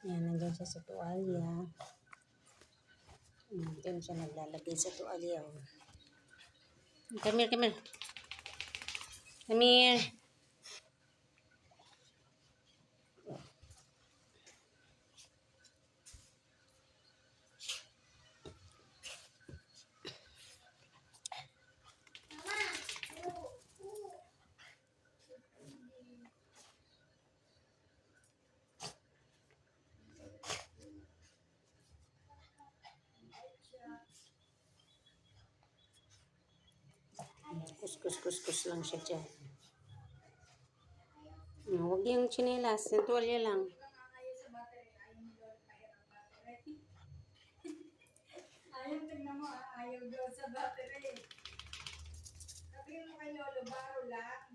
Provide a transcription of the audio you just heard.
Yan, nandiyan siya sa tuwalya. Diyan siya naglalagay sa tuwalya. Come here, come here. Come here. Kuskus lang siya dyan. Huwag yung tsinelas, yung tuwalya lang. Ayaw, tignan mo, ayaw daw sa battery. Sabihin mo kay Lolo, baro lang.